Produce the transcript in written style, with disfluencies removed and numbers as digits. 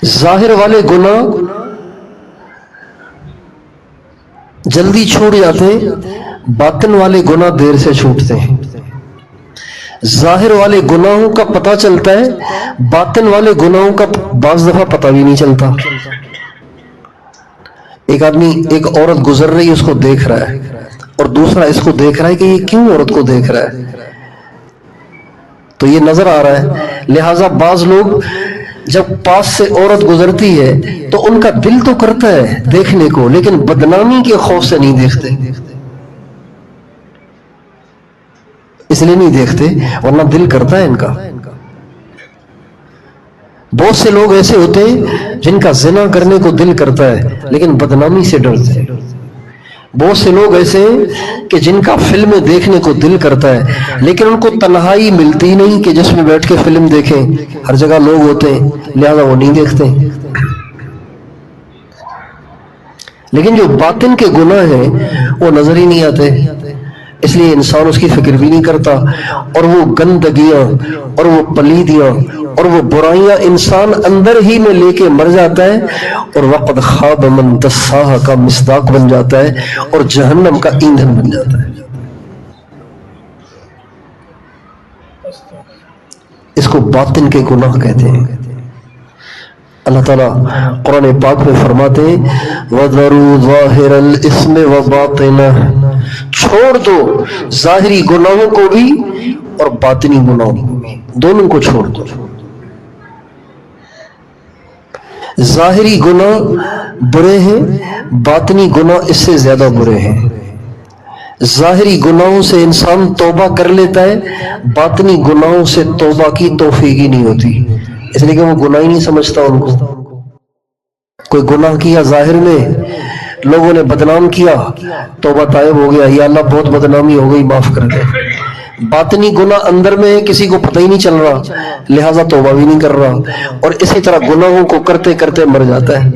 ظاہر والے گناہ جلدی چھوٹ جاتے، باطن والے گناہ دیر سے چھوٹتے ہیں۔ ظاہر والے گناہوں کا پتہ چلتا ہے، باطن والے گناہوں کا بعض دفعہ پتہ بھی نہیں چلتا۔ ایک آدمی، ایک عورت گزر رہی ہے، اس کو دیکھ رہا ہے، اور دوسرا اس کو دیکھ رہا ہے کہ یہ کیوں عورت کو دیکھ رہا ہے، تو یہ نظر آ رہا ہے۔ لہٰذا بعض لوگ جب پاس سے عورت گزرتی ہے تو ان کا دل تو کرتا ہے دیکھنے کو، لیکن بدنامی کے خوف سے نہیں دیکھتے، اس لیے نہیں دیکھتے، ورنہ دل کرتا ہے ان کا۔ بہت سے لوگ ایسے ہوتے ہیں جن کا زنا کرنے کو دل کرتا ہے لیکن بدنامی سے ڈرتے ہیں۔ بہت سے لوگ ایسے ہیں کہ جن کا فلم دیکھنے کو دل کرتا ہے لیکن ان کو تنہائی ملتی نہیں کہ جس میں بیٹھ کے فلم دیکھیں، ہر جگہ لوگ ہوتے ہیں لہذا وہ نہیں دیکھتے۔ لیکن جو باطن کے گناہ ہیں وہ نظر ہی نہیں آتے، اس لیے انسان اس کی فکر بھی نہیں کرتا، اور وہ گندگیاں اور وہ پلیدیاں اور وہ برائیاں انسان اندر ہی میں لے کے مر جاتا ہے، اور وقد خاب من دساہا کا مصداق بن جاتا ہے اور جہنم کا ایندھن بن جاتا ہے۔ اس کو باطن کے گناہ کہتے ہیں۔ اللہ تعالیٰ قرآن پاک میں فرماتے ہیں وَذَرُوا ظَاهِرَ الْإِثْمِ وَبَاطِنَهُ، چھوڑ دو ظاہری گناہوں کو بھی اور باطنی گناہوں کو بھی، دونوں کو چھوڑ دو۔ ظاہری گناہ برے ہیں، باطنی گناہ اس سے زیادہ برے ہیں۔ ظاہری گناہوں سے انسان توبہ کر لیتا ہے، باطنی گناہوں سے توبہ کی توفیق ہی نہیں ہوتی، اس لیے کہ وہ گناہ ہی نہیں سمجھتا ان کو۔ کوئی گناہ کیا ظاہر میں، لوگوں نے بدنام کیا، توبہ طائب ہو گیا، یا اللہ بہت بدنامی ہو گئی معاف کر دے۔ باطنی گناہ اندر میں کسی کو پتہ ہی نہیں چل رہا لہٰذا توبہ بھی نہیں کر رہا، اور اسی طرح گناہوں کو کرتے کرتے مر جاتا ہے۔